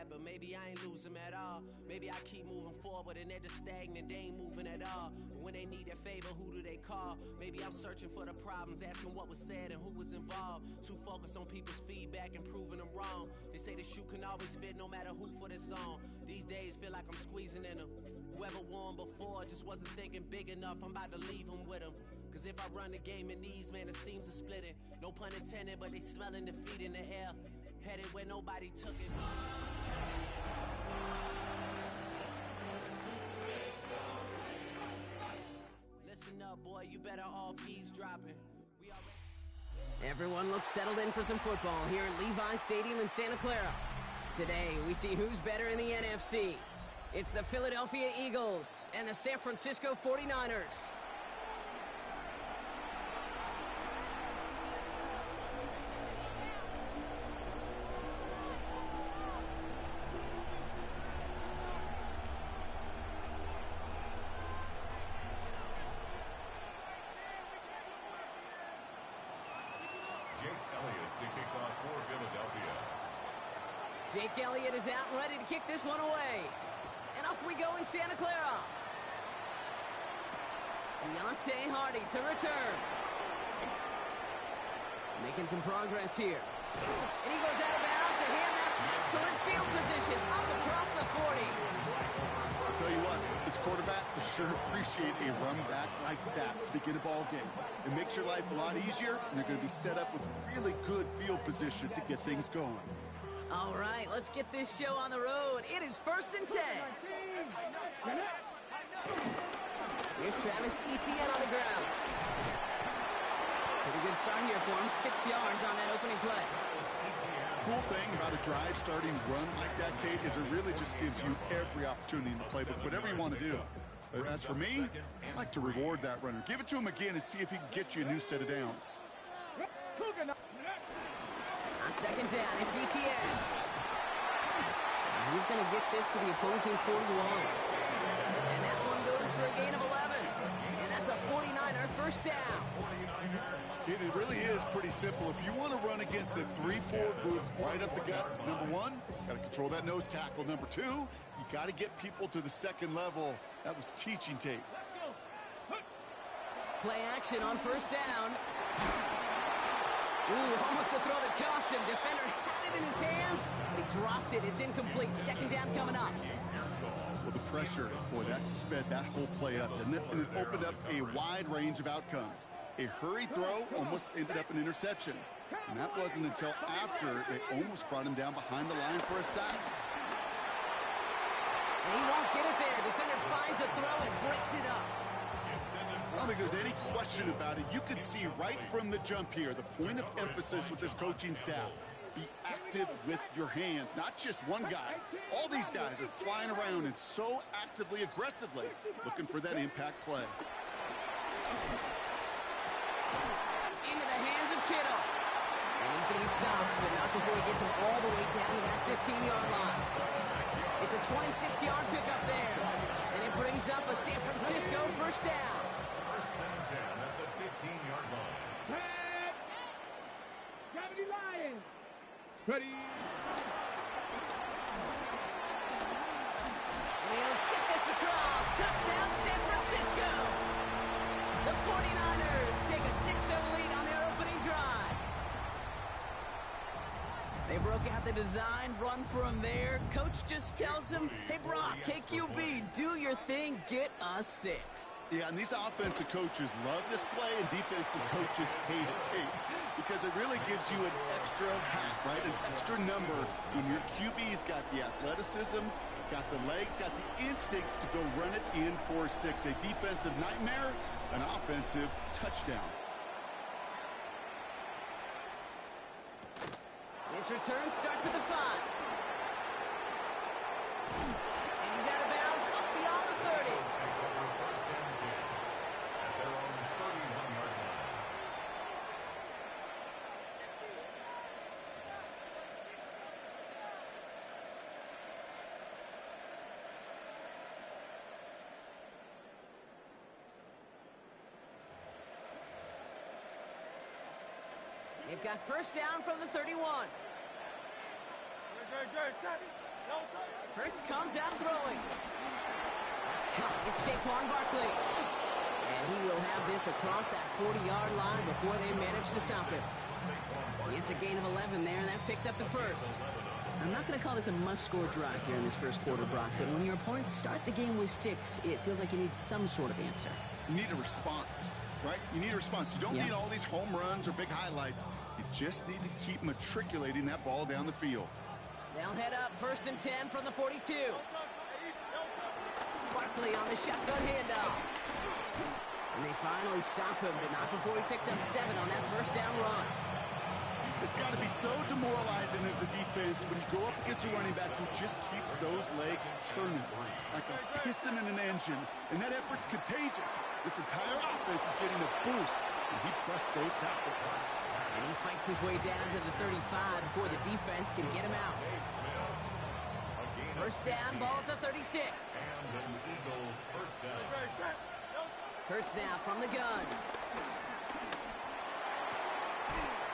that, but maybe I ain't lose them at all. Maybe I keep moving forward and they're just stagnant, they ain't moving at all. But when they need a favor, who do they call? Maybe I'm searching for the problems, asking what was said and who was involved. Too focused on people's feedback and proving them wrong. They say the shoe can always fit no matter who for the song. These days feel like I'm squeezing in them. Whoever won before just wasn't thinking big enough. I'm about to leave them with them. Cause if I run the game in these, man, it seems to split it. No pun intended, but they smelling defeat in the air. Headed where nobody took it. Listen up, boy, you better off eavesdropping. Everyone looks settled in for some football here at Levi Stadium in Santa Clara. Today, we see who's better in the NFC. It's the Philadelphia Eagles and the San Francisco 49ers. Jake Elliott is out and ready to kick this one away. And off we go in Santa Clara. Deontay Hardy to return. Making some progress here. And he goes out of bounds to hand that excellent field position up across the 40. I'll tell you what, this quarterback will sure appreciate a run back like that to begin a ball game. It makes your life a lot easier, and they're going to be set up with really good field position to get things going. All right, let's get this show on the road. It is 1st and 10. Here's Travis Etienne on the ground. Pretty good start here for him. 6 yards on that opening play. Cool thing about a drive starting run like that, Kate, is it really just gives you every opportunity in the playbook, whatever you want to do. But as for me, I like to reward that runner. Give it to him again and see if he can get you a new set of downs. On 2nd down, it's Etienne. And he's going to get this to the opposing 41. And that one goes for a gain of 11. And that's a 49er first down. It really is pretty simple. If you want to run against a 3-4 group right up the gut, number one, got to control that nose tackle. Number two, you got to get people to the second level. That was teaching tape. Play action on 1st down. Ooh, almost a throw that cost him. Defender had it in his hands. He dropped it. It's incomplete. 2nd down coming up. Well, the pressure, boy, that sped that whole play up. And it opened up a wide range of outcomes. A hurried throw almost ended up an interception. And that wasn't until after they almost brought him down behind the line for a sack. And he won't get it there. Defender finds a throw and breaks it up. I don't think there's any question about it. You can see right from the jump here, the point of emphasis with this coaching staff. Be active with your hands, not just one guy. All these guys are flying around and so actively, aggressively looking for that impact play. Into the hands of Kittle. And he's going to be stopped, but not before he gets him all the way down to that 15-yard line. It's a 26-yard pickup there. And it brings up a San Francisco first down. 10 at the 15-yard line. Gravity Lions. Ready. And he'll get this across. Touchdown, San Francisco. The 49ers take a 6-0 lead on their opening drive. They broke out the design, run from there. Coach just tells him, hey, Brock, hey, QB, do your thing, get a 6. Yeah, and these offensive coaches love this play, and defensive coaches hate it, Kate, because it really gives you an extra hat, right, an extra number when your QB's got the athleticism, got the legs, got the instincts to go run it in for 6. A defensive nightmare, an offensive touchdown. His return starts at the 5. And he's out of bounds up beyond the 30. First and 10 at their own 31-yard line. They've got first down from the 31. Good, good, good. Hurts comes out throwing. That's caught. It's Saquon Barkley. And he will have this across that 40-yard line before they manage to stop him. It's a gain of 11 there, and that picks up the first. I'm not going to call this a must-score drive here in this first quarter, Brock, but when your opponents start the game with 6, it feels like you need some sort of answer. You need a response, right? You need a response. You don't need all these home runs or big highlights. You just need to keep matriculating that ball down the field. They'll head up 1st and 10 from the 42. Barkley on the shotgun handoff. And they finally stop him, but not before he picked up 7 on that first down run. It's got to be so demoralizing as a defense when you go up against a running back who just keeps those legs churning like a piston in an engine, and that effort's contagious. This entire offense is getting a boost, and he busts those tackles. And he fights his way down to the 35 before the defense can get him out. First down, ball at the 36. Hurts now from the gun.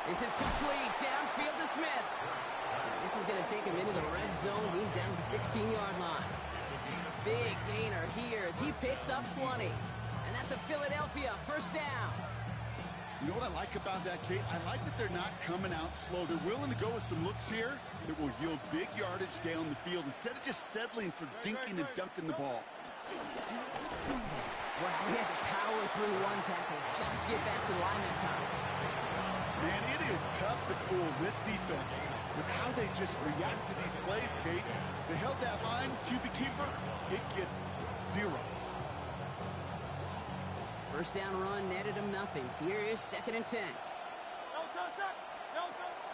This is complete. Downfield to Smith. This is going to take him into the red zone. He's down to the 16-yard line. Big gainer here as he picks up 20. And that's a Philadelphia first down. You know what I like about that, Kate? I like that they're not coming out slow. They're willing to go with some looks here that will yield big yardage down the field instead of just settling for dinking and dunking the ball. Well, he had to power through one tackle just to get back to the line that time. Man, it is tough to fool this defense with how they just react to these plays, Kate. They held that line, QB keeper, it gets 0. First down run netted him nothing. Here is 2nd and 10.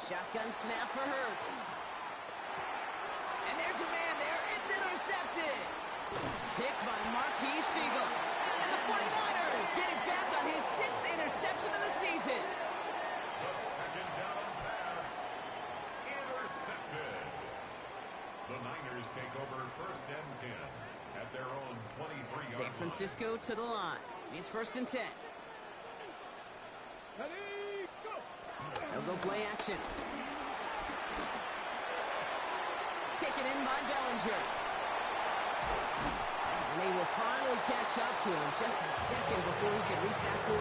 Shotgun snap for Hurts. And there's a man there. It's intercepted. Picked by Marquise Siegel. And the 49ers get it back on his 6th interception of the season. Second down pass. Intercepted. The Niners take over 1st and 10 at their own 23-yard line. San Francisco to the line. It's 1st and 10. They'll go play action. Taken in by Bellinger. And they will finally catch up to him just a second before he can reach that 40.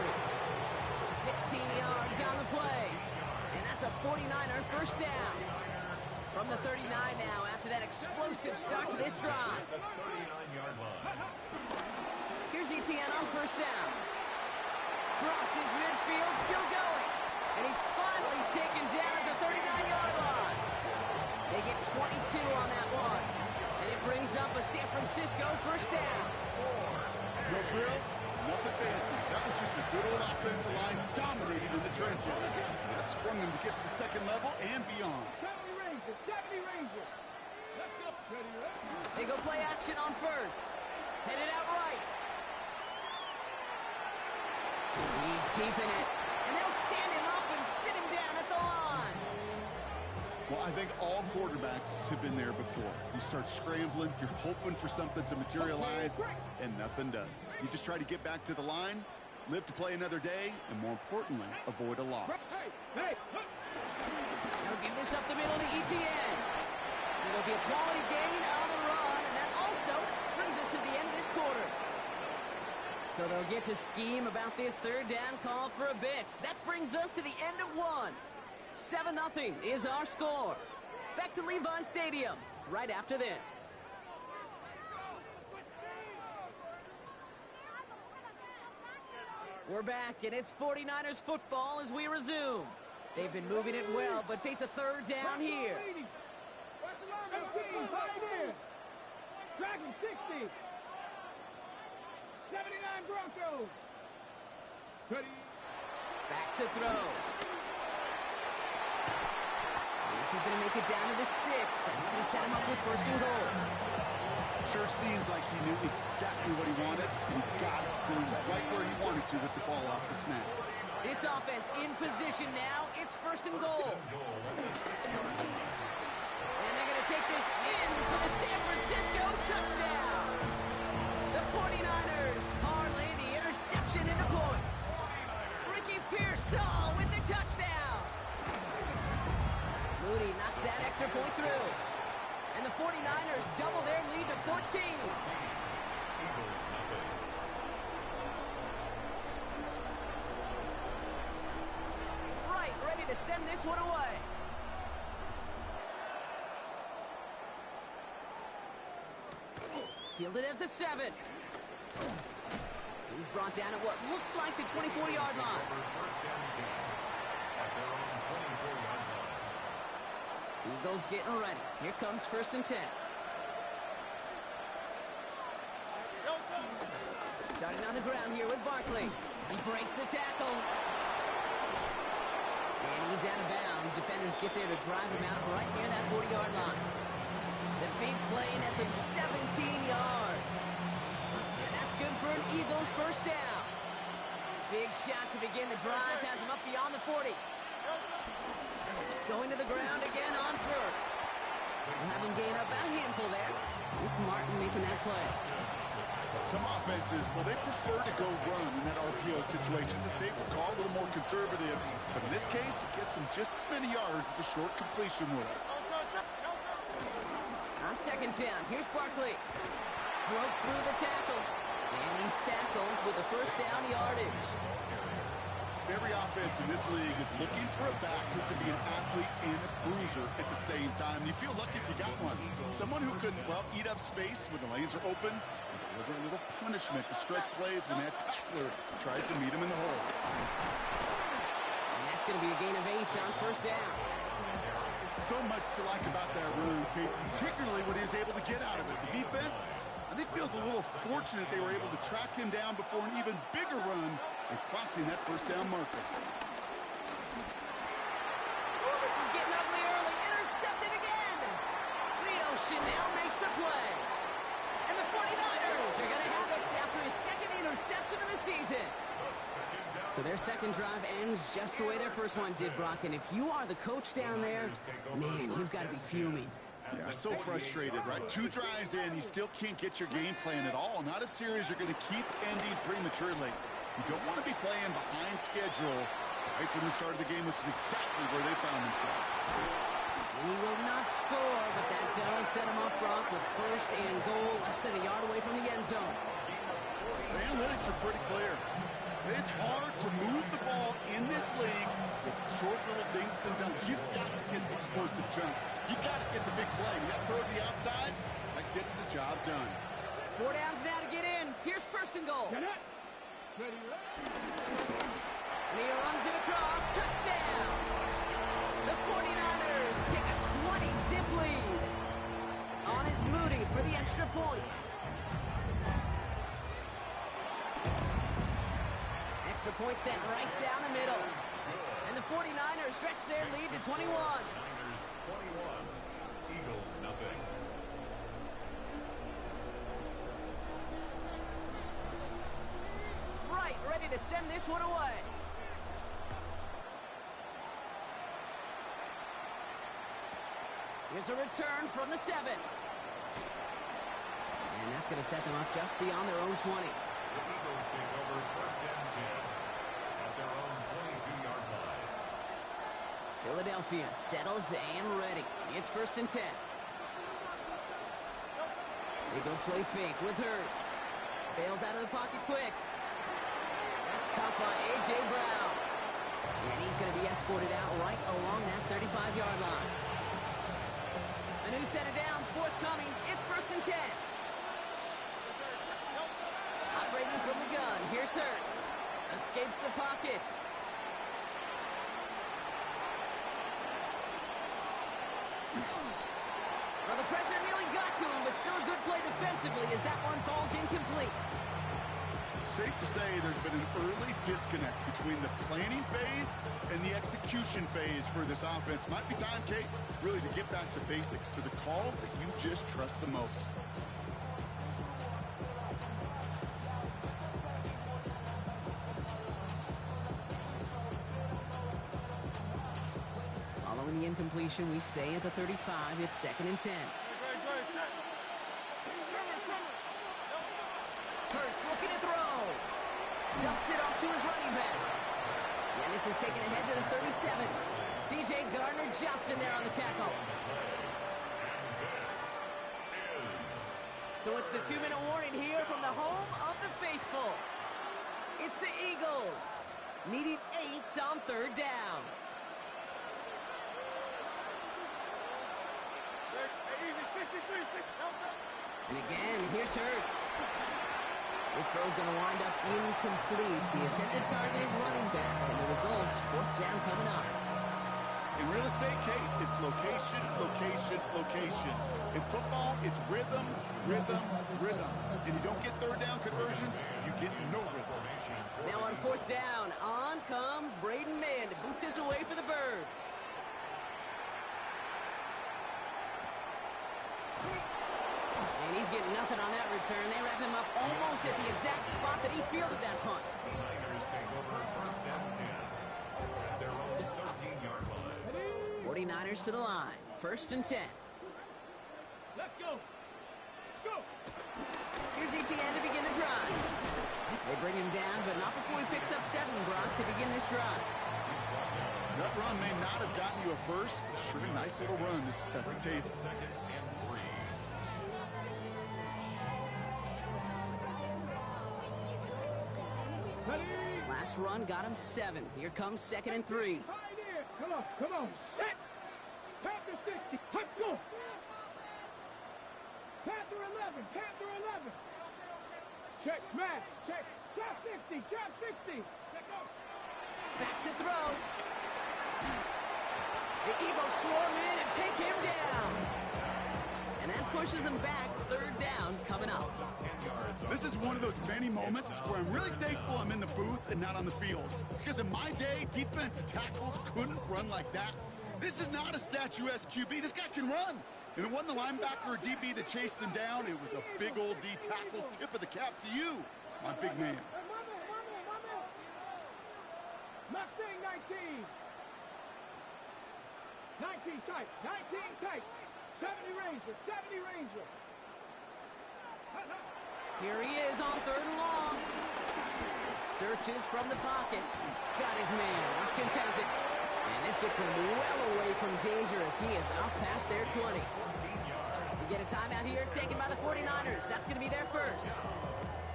16 yards on the play. And that's a 49er first down. From the 39 now after that explosive start to this drive. Here's Etienne on first down. Crosses midfield, still going. And he's finally taken down at the 39-yard line. They get 22 on that one. And it brings up a San Francisco first down. No frills, nothing fancy. That was just a good old offensive line dominating in the trenches. That sprung them to get to the second level and beyond. 70 Rangers. Let's go. They go play action on first. Headed out right. He's keeping it. And they'll stand him up and sit him down at the line. Well, I think all quarterbacks have been there before. You start scrambling, you're hoping for something to materialize, and nothing does. You just try to get back to the line, live to play another day, and more importantly, avoid a loss. They'll give this up the middle to Etienne. It'll be a quality gain on the run, and that also brings us to the end of this quarter. So they'll get to scheme about this third down call for a bit. That brings us to the end of one. 7-0 is our score. Back to Levi Stadium right after this. We're back, and it's 49ers football as we resume. They've been moving it well, but face a third down here. Dragon 60. 79 Broncos. Ready. Back to throw. This is going to make it down to the 6. That's going to set him up with 1st and goal. Sure seems like he knew exactly what he wanted, and he got it right where he wanted to with the ball off the snap. This offense in position now. It's 1st and goal. And they're going to take this in for the San Francisco touchdown. The 49ers parlay the interception into points. Ricky Pearsall with the touchdown. Moody knocks that extra point through. And the 49ers 49ers double their lead to 14. Eagles nothing. Right, ready to send this one away. Fielded at the 7. He's brought down at what looks like the 24-yard line. First and 10 at their own 24-yard line. Eagles getting ready. Here comes 1st and 10. Starting on the ground here with Barkley. He breaks the tackle. And he's out of bounds. Defenders get there to drive him out right near that 40-yard line. The big play nets him 17 yards. And that's good for an Eagles first down. Big shot to begin the drive. Has him up beyond the 40. Going to the ground again on first. We'll have him gain up a handful there. Luke Martin making that play. Some offenses, well, they prefer to go run in that RPO situation. It's a safer call, a little more conservative. But in this case, it gets him just as many yards as a short completion would have. On 2nd down, here's Barkley. Broke through the tackle. And he's tackled with a first down yardage. Every offense in this league is looking for a back who can be an athlete and a bruiser at the same time. You feel lucky if you got one. Someone who could, well, eat up space when the lanes are open and deliver a little punishment to stretch plays when that tackler tries to meet him in the hole. And that's going to be a gain of 8 on first down. So much to like about that run, Kate, particularly what he was able to get out of it. The defense, I think, feels a little fortunate they were able to track him down before an even bigger run and crossing that first down marker. Oh, this is getting ugly early. Intercepted again. Leo Chanel makes the play. And the 49ers are going to have it after his second interception of the season. So their second drive ends just the way their first one did, Brock. And if you are the coach down there, man, you've got to be fuming. Yeah, so frustrated, right? 2 drives in, you still can't get your game plan at all. Not a series you're going to keep ending prematurely. You don't want to be playing behind schedule right from the start of the game, which is exactly where they found themselves. He will not score, but that does set him up, Brock, with first and goal, less than a yard away from the end zone. The analytics are pretty clear. It's hard to move the ball in this league with short little dinks and dunks. You've got to get the explosive jump. You got to get the big play. And that throw to the outside, that gets the job done. 4 downs now to get in. Here's 1st and goal. Ready, ready. And he runs it across. Touchdown! The 49ers take a 20-zip lead. On is Moody for the extra point. Extra point sent right down the middle. And the 49ers stretch their lead to 21. Niners 21, Eagles nothing. Right, ready to send this one away. Here's a return from the 7. And that's going to set them up just beyond their own 20. The Eagles take over first and 10 at their own 22-yard line. Philadelphia settled and ready. It's 1st and 10. They go play fake with Hurts. Bails out of the pocket quick. That's caught by A.J. Brown. And he's going to be escorted out right along that 35-yard line. A new set of downs forthcoming. It's 1st and 10. Operating from the gun. Here's Hurts. Escapes the pocket. Well, the pressure nearly got to him, but still a good play defensively as that one falls incomplete. Safe to say there's been an early disconnect between the planning phase and the execution phase for this offense. Might be time, Kate, really to get back to basics, to the calls that you just trust the most. Following the incompletion, we stay at the 35. It's 2nd and 10. Hurts looking to throw. Dumps it off to his running back. And this is taken ahead to the 37. C.J. Gardner-Johnson there on the tackle. So it's the 2-minute warning here from the home of the faithful. It's the Eagles, needing 8 on 3rd down. And again, here's Hurts. This throw's going to wind up incomplete. The intended target is running back, and the result's 4th down coming up. In real estate, Kate, it's location, location, location. In football, it's rhythm, rhythm, rhythm. And you don't get 3rd down conversions, you get no rhythm. Now on 4th down, on comes Braden Mann to boot this away for the Birds. And he's getting nothing on that return. They wrap him up almost at the exact spot that he fielded that punt. Niners take over 1st and 10 at their own 13-yard line. 49ers to the line. 1st and 10. Let's go. Let's go. Here's ETN to begin the drive. They bring him down, but not before he picks up 7, Brock, to begin this drive. That run may not have gotten you a first, but sure a nice little run to set the table. 2nd and 3. Last run got him 7. Here comes 2nd and 3. Come on, come on. Set. Panther 60. Let's go. Panther 11. Panther 11. Check, smash. Check. Trap 60. Trap 60. Let's go. Back to throw. The Eagles swarm in and take him down. And that pushes him back. 3rd down coming up. This is one of those many moments where I'm really thankful I'm in the booth and not on the field. Because in my day, defensive tackles couldn't run like that. This is not a statuesque QB. This guy can run. And it wasn't the linebacker or DB that chased him down. It was a big old D tackle. Tip of the cap to you, my big man. Mustang 19. 19 tight. 19 tight. 70 Ranger. 70 Ranger. Here he is on 3rd and long. Searches from the pocket. Got his man. Watkins has it. And this gets him well away from danger as he is up past their 20. We get a timeout here taken by the 49ers. That's going to be their first.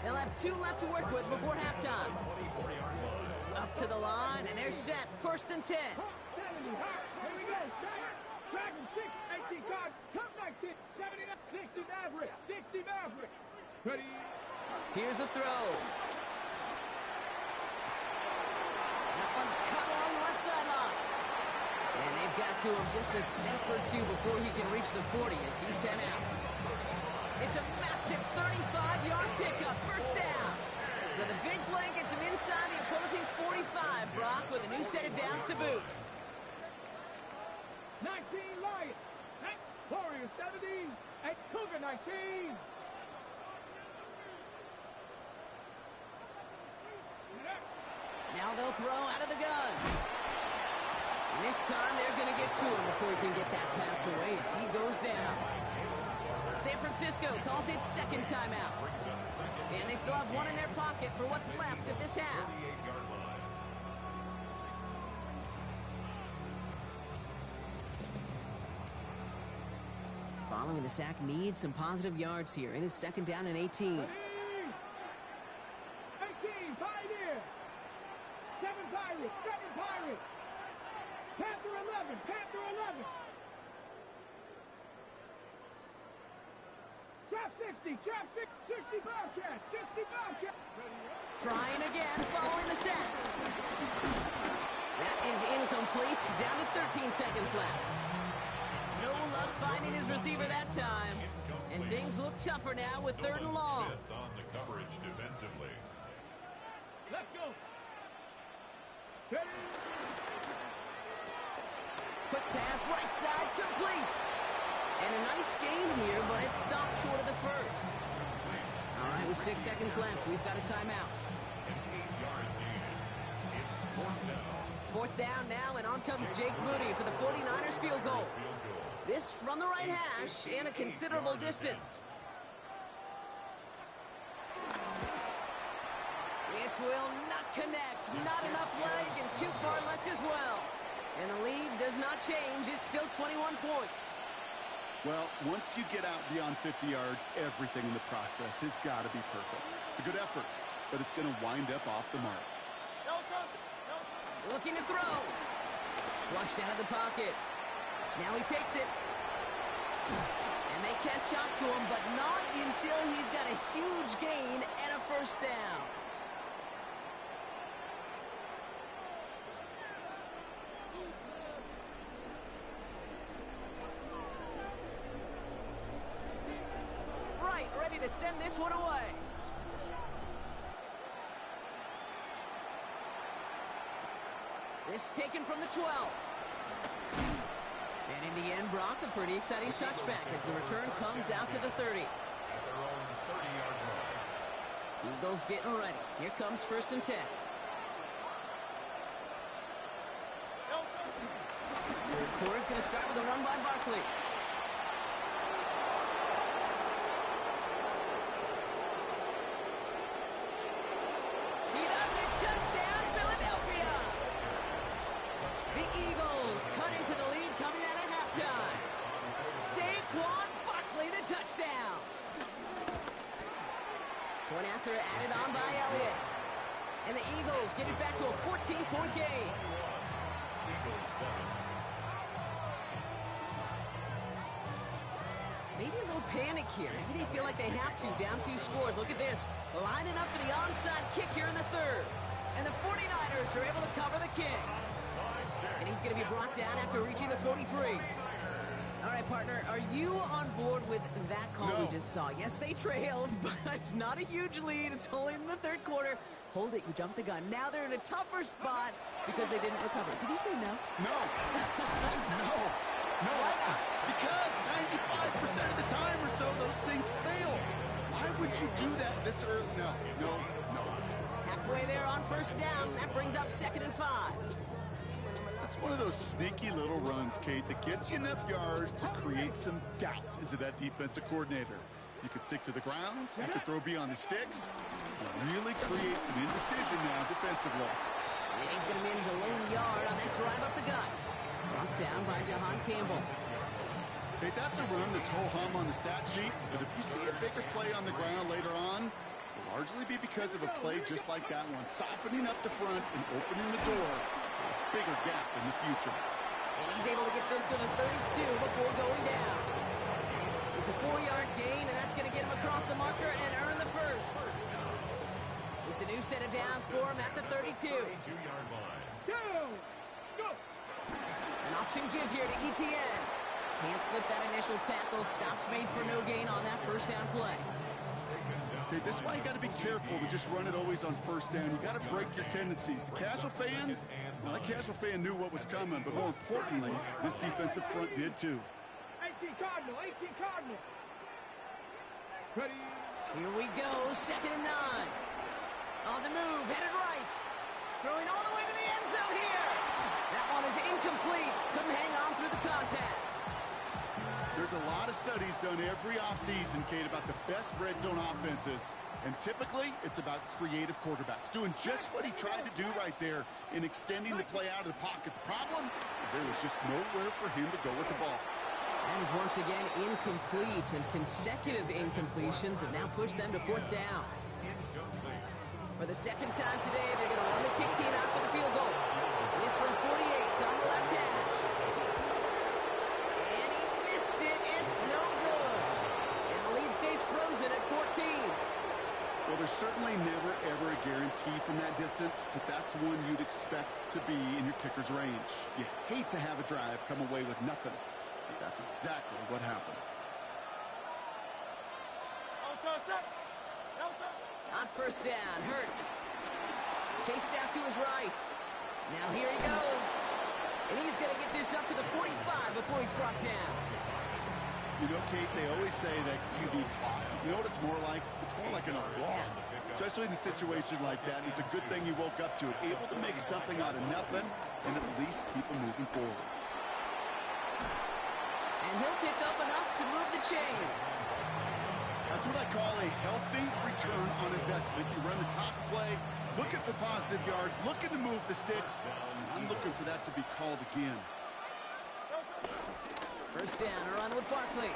They'll have 2 left to work with before halftime. Up to the line, and they're set. 1st and 10. 70. Here we go. Dragon 6. 18 cards. Cup 19. 79. 60 Maverick. 60 Maverick. Ready. Here's a throw. That one's cut along the left sideline. And they've got to him just a step or 2 before he can reach the 40 as he's sent out. It's a massive 35-yard pickup. 1st down. So the big play gets him inside the opposing 45, Brock, with a new set of downs to boot. 19 Lions. Warrior 70. And Cougar 19. Now they'll throw out of the gun. And this time they're going to get to him before he can get that pass away as he goes down. San Francisco calls it 2nd timeout. And they still have 1 in their pocket for what's left of this half. Following the sack needs some positive yards here. It is 2nd down and 18. 18, Pioneer. 7 Pirates. 7 Pirates. Panther 11. Panther 11. Trap 60. Trap 60 Bobcat. 60 Bobcat. Trying again following the sack. That is incomplete. Down to 13 seconds left. No luck finding his receiver that time. And things look tougher now with 3rd and long. On the coverage defensively. Let's go. Ready. Quick pass, right side, complete. And a nice game here, but it stopped short of the first. All right, with 6 seconds left, we've got a timeout. An 8-yard gain. It's 4th down. 4th down now, and on comes Jake Moody for the 49ers field goal. This from the right hash and a considerable distance. This will not connect. Not enough leg and too far left as well. And the lead does not change. It's still 21 points. Well, once you get out beyond 50 yards, everything in the process has got to be perfect. It's a good effort, but it's going to wind up off the mark. Looking to throw. Flushed out of the pocket. Now he takes it. And they catch up to him, but not until he's got a huge gain and a first down. Right, ready to send this one away. This taken from the 12. And in the end, Brock, a pretty exciting touchback as the return comes out to the 30. At their own 30-yard line. Eagles getting ready. Here comes 1st and 10. Third quarter's going to start with a run by Barkley. He does it. Touchdown, Philadelphia. The Eagles cut into the lead coming out of halftime. Saquon Barkley, the touchdown. Point after added on by Elliott. And the Eagles get it back to a 14-point game. Eagles 7. Maybe a little panic here. Maybe they feel like they have to. Down 2 scores. Look at this. Lining up for the onside kick here in the 3rd. And the 49ers are able to cover the kick. And he's going to be brought down after reaching the 43. All right, partner, are you on board with that call we just saw? Yes, they trailed, but it's not a huge lead. It's only in the 3rd quarter. Hold it, you jumped the gun. Now they're in a tougher spot because they didn't recover. Did he say no? No. No. No. Why not? Because 95% of the time or so, those things fail. Why would you do that this early? No. Halfway there on 1st down. That brings up 2nd and 5. It's one of those sneaky little runs, Kate, that gets you enough yards to create some doubt into that defensive coordinator. You could stick to the ground, you could throw beyond the sticks, and really create some indecision now defensively. And he's going to manage a lone yard on that drive up the gut. Brought down by Jahan Campbell. Hey, that's a run that's ho-hum on the stat sheet, but if you see a bigger play on the ground later on, it'll largely be because of a play just like that one, softening up the front and opening the door for a bigger gap in the future. And he's able to get this to the 32 before going down. It's a 4-yard gain, and that's going to get him across the marker and earn the first. It's a new set of downs for him at the 32. 32-yard line. Go! An option give here to ETN. Can't slip that initial tackle. Stops made for no gain on that 1st down play. Okay, this is why you got to be careful to just run it always on 1st down. You got to break your tendencies. The casual fan, well, that casual fan knew what was coming, but more importantly, this defensive front did too. 18 Cardinal. Ready. Here we go, 2nd and 9. On the move, headed right. Throwing all the way to the end zone here. That one is incomplete. Couldn't hang on through the contact. There's a lot of studies done every offseason, Kate, about the best red zone offenses. And typically, it's about creative quarterbacks, doing just what he tried to do right there in extending the play out of the pocket. The problem is there was just nowhere for him to go with the ball. That is once again incomplete, and consecutive incompletions have now pushed them to 4th down. For the 2nd time today, they're going to run the kick team out for the field goal. This from 48 on the left hash. And he missed it. It's no good. And the lead stays frozen at 14. Well, there's certainly never, ever a guarantee from that distance, but that's one you'd expect to be in your kicker's range. You hate to have a drive come away with nothing, but that's exactly what happened. On 1st down, Hurts. Chased out to his right. Now here he goes. And he's going to get this up to the 45 before he's brought down. You know, Kate, they always say that QB clock. You know what it's more like? It's more like an alarm. Especially in a situation like that. It's a good thing you woke up to it. Able to make something out of nothing and at least keep them moving forward. And he'll pick up enough to move the chains. That's what I call a healthy return on investment. You run the toss play, looking for positive yards, looking to move the sticks. I'm looking for that to be called again. First down, a run with Barkley.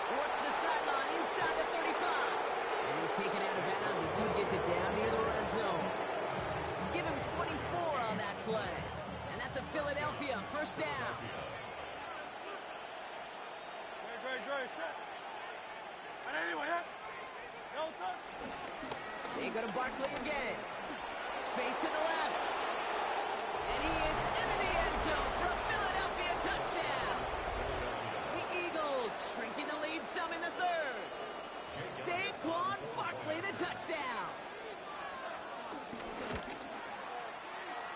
Works the sideline inside the 35. And he's taken out of bounds as he gets it down near the red zone. Give him 24 on that play. And that's a Philadelphia first down. They go to Barkley again. Space to the left. And he is into the end zone for a Philadelphia touchdown. The Eagles shrinking the lead some in the third. Saquon Barkley the touchdown.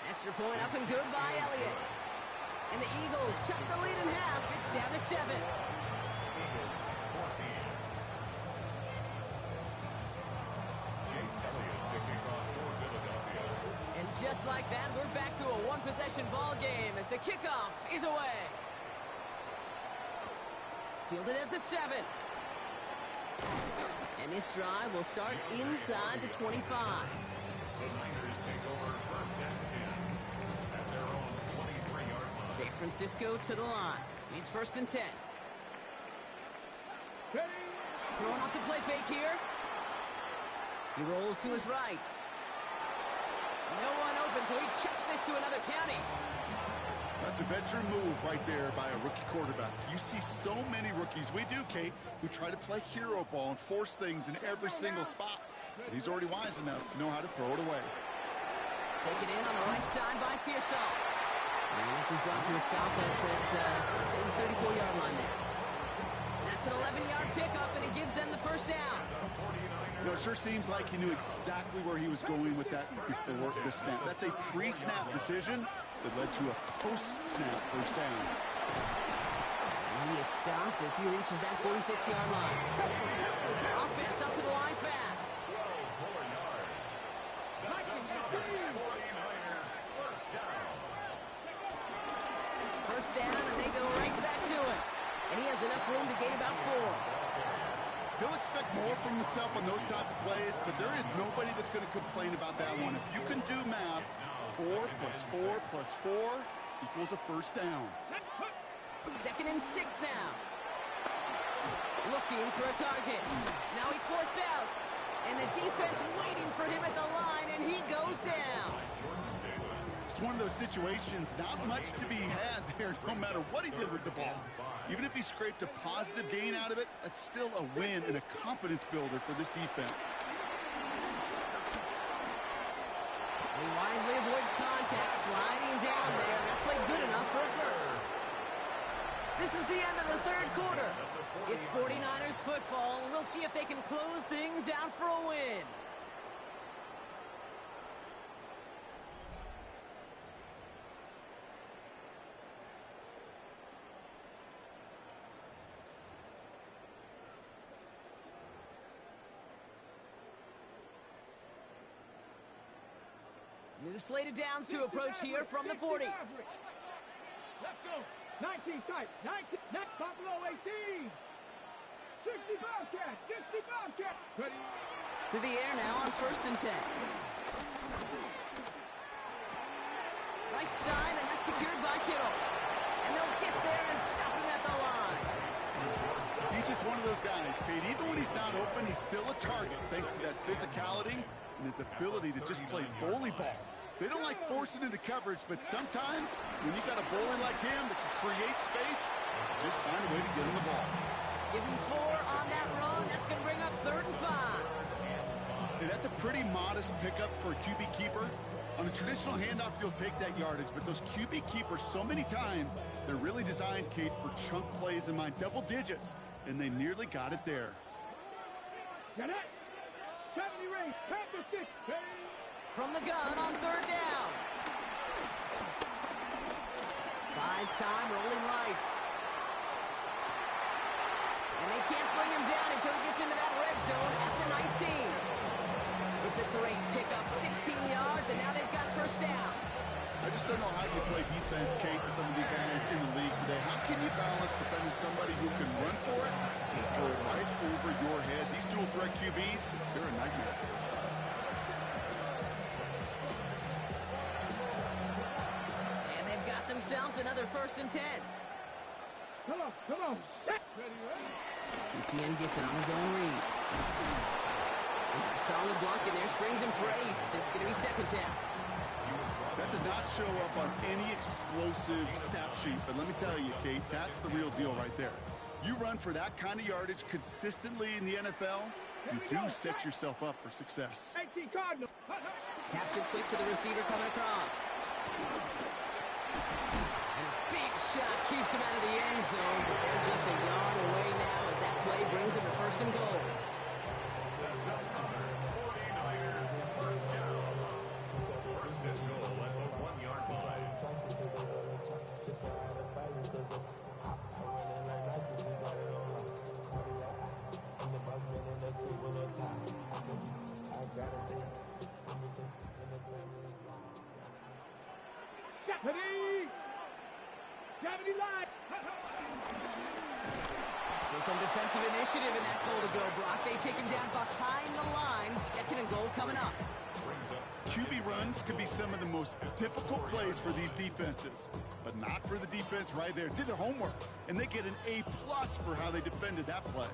Extra point up and good by Elliott. And the Eagles chop the lead in half. It's down to 7. Eagles 14. And just like that, we're back to a one-possession ball game as the kickoff is away. Fielded at the 7. And this drive will start inside the 25. The Niners take over first and 10 at their own 23-yard line. San Francisco to the line. He's first and 10. Throwing off the play fake here. He rolls to his right. No one open, so he chucks this to another county. That's a veteran move right there by a rookie quarterback. You see so many rookies, we do, Kate, who try to play hero ball and force things in every single spot. But he's already wise enough to know how to throw it away. Taken in on the right side by Pearsall. And this is brought to a stop at the 34-yard line there. That's an 11-yard pickup, and it gives them the first down. You know, it sure seems like he knew exactly where he was going with that before the snap. That's a pre-snap decision that led to a post-snap first down. And he is stopped as he reaches that 46-yard line. Offense up to the line fast. First down, and they go right back to it. And he has enough room to gain about 4. He'll expect more from himself on those type of plays, but there is nobody that's going to complain about that one. If you can do math, 4 plus 4 plus 4 equals a first down. Second and 6 now. Looking for a target. Now he's forced out. And the defense waiting for him at the line, and he goes down. It's one of those situations, not much to be had there, no matter what he did with the ball. Even if he scraped a positive gain out of it, that's still a win and a confidence builder for this defense. He wisely avoids contact, sliding down there. That played good enough for a first. This is the end of the third quarter. It's 49ers football. We'll see if they can close things out for a win. New slate of downs to approach here from the 40. Let's go. 19 tight. 19. Next Buffalo 18. 60 Bobcat. 60 Bobcat. Ready. To the air now on first and 10. Right side, and that's secured by Kittle. And they'll get there and stop him at the line. He's just one of those guys, Kate. Even when he's not open, he's still a target thanks to that physicality and his ability to just play bully ball. They don't like forcing into coverage, but sometimes when you got a bully like him that can create space, just find a way to get him the ball. Give him 4 on that run. That's going to bring up 3rd and 5. Hey, that's a pretty modest pickup for a QB keeper. On a traditional handoff, you'll take that yardage, but those QB keepers, so many times, they're really designed, Kate, for chunk plays in my double digits, and they nearly got it there. Got it. 70 range. Panther 6. From the gun on 3rd down. Buys time, rolling right. And they can't bring him down until he gets into that red zone at the 19. It's a great pickup, 16 yards, and now they've got first down. I just don't know how you play defense, Kate, with some of the guys in the league today. How can you balance defending somebody who can run for it and throw it right over your head? These dual threat QBs, they're a nightmare. themselves another 1st and 10. Come on. Set. Ready, ready. Etienne gets it on his own read. It's a solid block in there, springs him for 8. It's going to be 2nd down. That does not show up on any explosive stat sheet, but let me tell you, Kate, that's the real deal right there. You run for that kind of yardage consistently in the NFL, you do set yourself up for success. 18 Cardinals. Taps it quick to the receiver coming across. And a big shot keeps him out of the end zone, but they're just a yard away now as that play brings him to 1st and goal. That's another 49er first down. 1st and goal at the 1-yard line. Jeopardy line. So some defensive initiative in that goal to go, Brock. They take him down behind the line. 2nd and goal coming up. QB runs can be some of the most difficult plays for these defenses, but not for the defense right there. Did their homework, and they get an A+ for how they defended that play.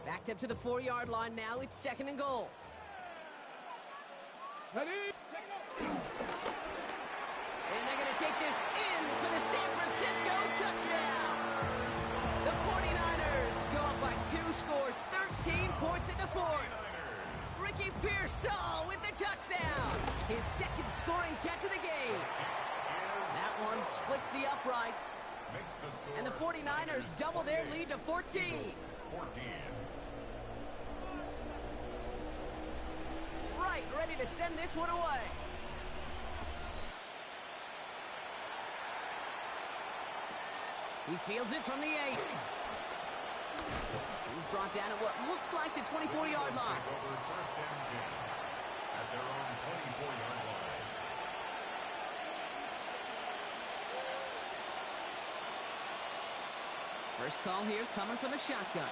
Backed up to the 4-yard line now. It's 2nd and goal. Ready. And they're going to take this in for the San Francisco touchdown. The 49ers go up by 2 scores, 13 points in the 4th. Ricky Pearsall with the touchdown. His 2nd scoring catch of the game. That one splits the uprights. And the 49ers double their lead to 14. 14. Right, ready to send this one away. He fields it from the 8. He's brought down at what looks like the 24-yard line. Over 1st and 10 at their own 24-yard line. First call here coming from the shotgun.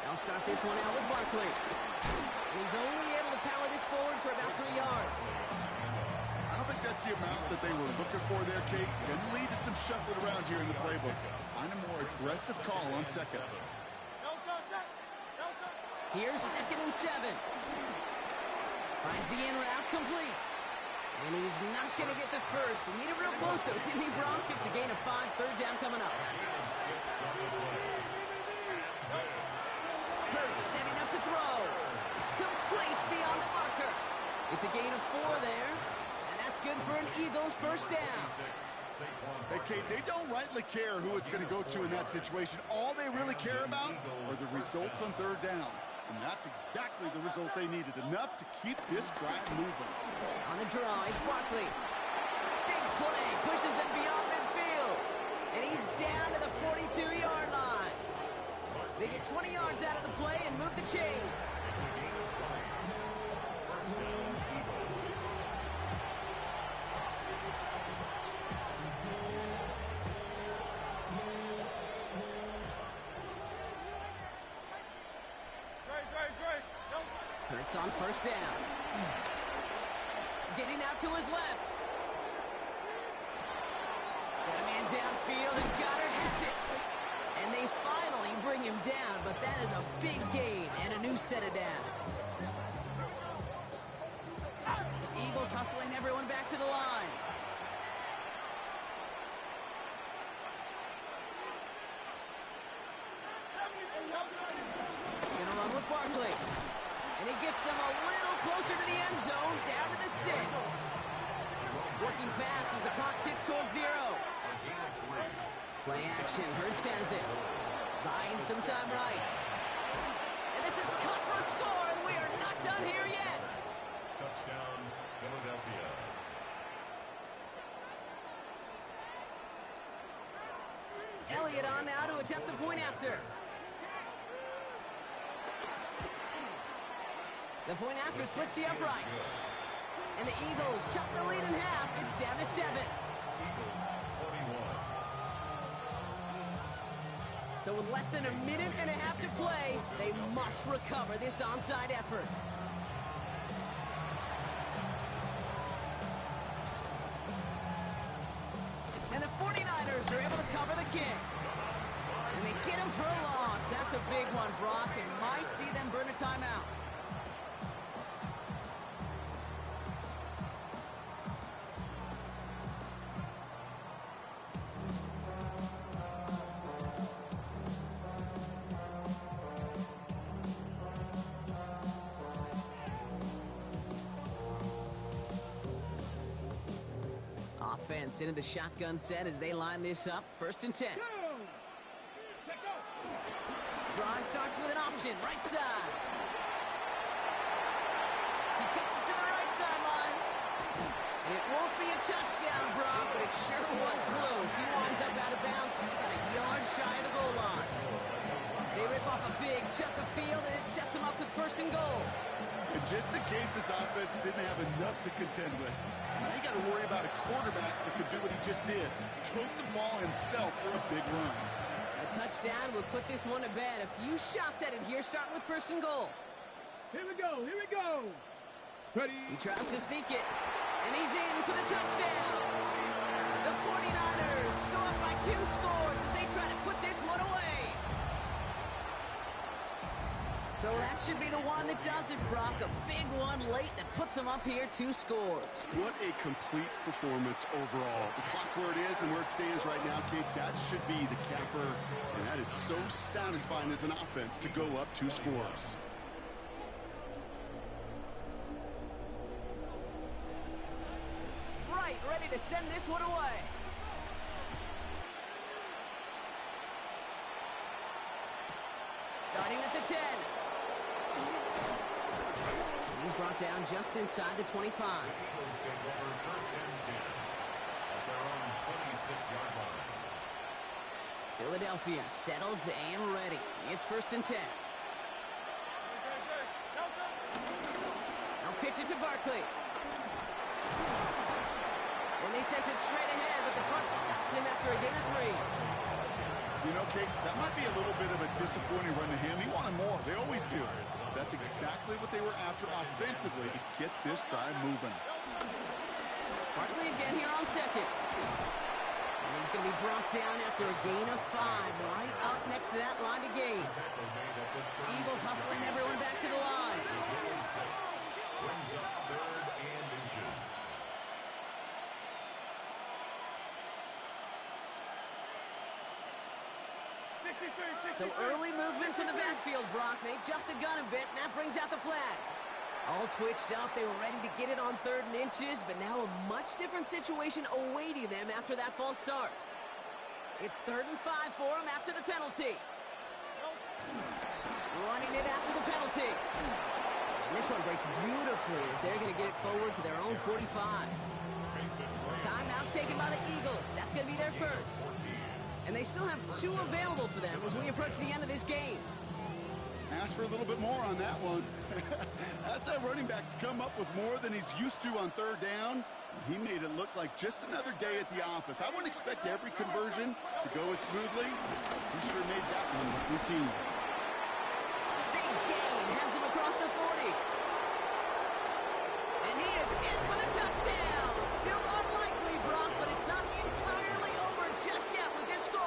They'll start this one out with Barkley. And he's only able to power this forward for about 3 yards. I don't think that's the amount that they were looking for there, Kate. Can lead to some shuffling around here in the playbook. Find a more aggressive call on 2nd. Here's 2nd and 7. Finds the in route complete. And he's not going to get the first. He made it real close, though. Didn't he, Bronk? It's a gain of 5, 3rd down coming up. 6 on the play. Hurts setting up to throw. Complete beyond the marker. It's a gain of 4 there. And that's good for an Eagles 1st down. Hey, Kate, they don't rightly care who it's going to go to in that situation. All they really care about are the results on 3rd down. And that's exactly the result they needed. Enough to keep this drive moving. On the draw, it's Barkley. Big play, pushes them beyond midfield. And he's down to the 42-yard line. They get 20 yards out of the play and move the chains. Hurts on 1st down. Getting out to his left. Got a man downfield, and Goddard has it. And they finally bring him down, but that is a big gain and a new set of downs. Eagles hustling everyone back to the line. Gonna run with Barkley. And he gets them a little closer to the end zone, down to the 6. Working fast as the clock ticks towards 0. Play action, Hurts has it. Buying some time right. And this is cut for a score, and we are not done here yet. Touchdown, Philadelphia. Elliott on now to attempt the point after. The point after splits the uprights. And the Eagles chop the lead in half. It's down to 7. Eagles 41. So with less than a minute and a half to play, they must recover this onside effort. 49ers are able to cover the kick. And they get him for a loss. That's a big one, Brock, and might see them burn a timeout. Offense into the shotgun set as they line this up. 1st and 10. Drive starts with an option, right side. He gets it to the right sideline. It won't be a touchdown, Brock, but it sure was close. He winds up out of bounds just about a yard shy of the goal line. They rip off a big chunk of field, and it sets them up with 1st and goal. And just in case this offense didn't have enough to contend with, now you got to worry about a quarterback that could do what he just did. Took the ball himself for a big run. A touchdown will put this one to bed. A few shots at it here, starting with 1st and goal. Here we go, here we go. Ready. He tries to sneak it, and he's in for the touchdown. The 49ers go up by 2 scores as they try to put this one away. So that should be the one that does it, Brock. A big one late that puts them up here 2 scores. What a complete performance overall. The clock where it is and where it stands right now, Kate, that should be the capper. And that is so satisfying as an offense to go up 2 scores. Right, ready to send this one away. Starting at the 10. And he's brought down just inside the 25. Eagles take over 1st and 10 at their own 26-yard line. Philadelphia settled and ready. It's 1st and 10. Now pitch it to Barkley. And they sent it straight ahead, but the front stops him after a gain of 3. You know, Kate, that might be a little bit of a disappointing run to him. He wanted more. They always do. That's exactly what they were after offensively to get this drive moving. Barkley again here on 2nd. And he's going to be brought down after a gain of 5, right up next to that line to gain. Eagles hustling everyone back to the line. Brings up 3rd and inches. So early movement from the backfield, Brock. They jumped the gun a bit, and that brings out the flag. All twitched up. They were ready to get it on 3rd and inches, but now a much different situation awaiting them after that false start. It's 3rd and 5 for them after the penalty. Running it after the penalty. And this one breaks beautifully as they're going to get it forward to their own 45. Timeout taken by the Eagles. That's going to be their first. And they still have 2 available for them as we approach the end of this game. Ask for a little bit more on that one. As that running back's come up with more than he's used to on 3rd down, he made it look like just another day at the office. I wouldn't expect every conversion to go as smoothly. He sure made that one routine. Big gain has them across the 40. And he is in for the touchdown. Still unlikely, Brock, but it's not entirely over just yet with this score.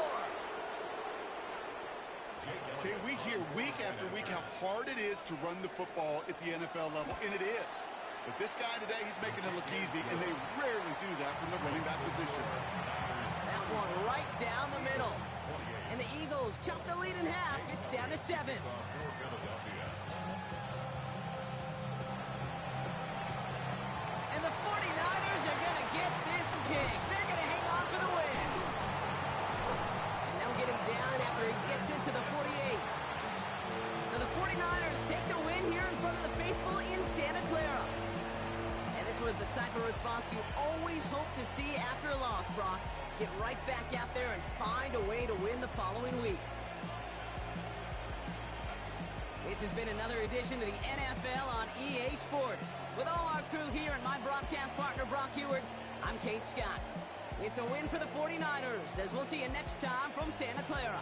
Okay, we hear week after week how hard it is to run the football at the NFL level, and it is. But this guy today, he's making it look easy, and they rarely do that from the running back position. That one right down the middle. And the Eagles chop the lead in half. It's down to 7. And the 49ers are going to get this kick. They're going to hang on for the win. And they'll get him down after he gets into the 48. So the 49ers take the win here in front of the faithful in Santa Clara. And this was the type of response you always hope to see after a loss, Brock. Get right back out there and find a way to win the following week. This has been another edition of the NFL on EA Sports. With all our crew here and my broadcast partner, Brock Heward, I'm Kate Scott. It's a win for the 49ers, as we'll see you next time from Santa Clara.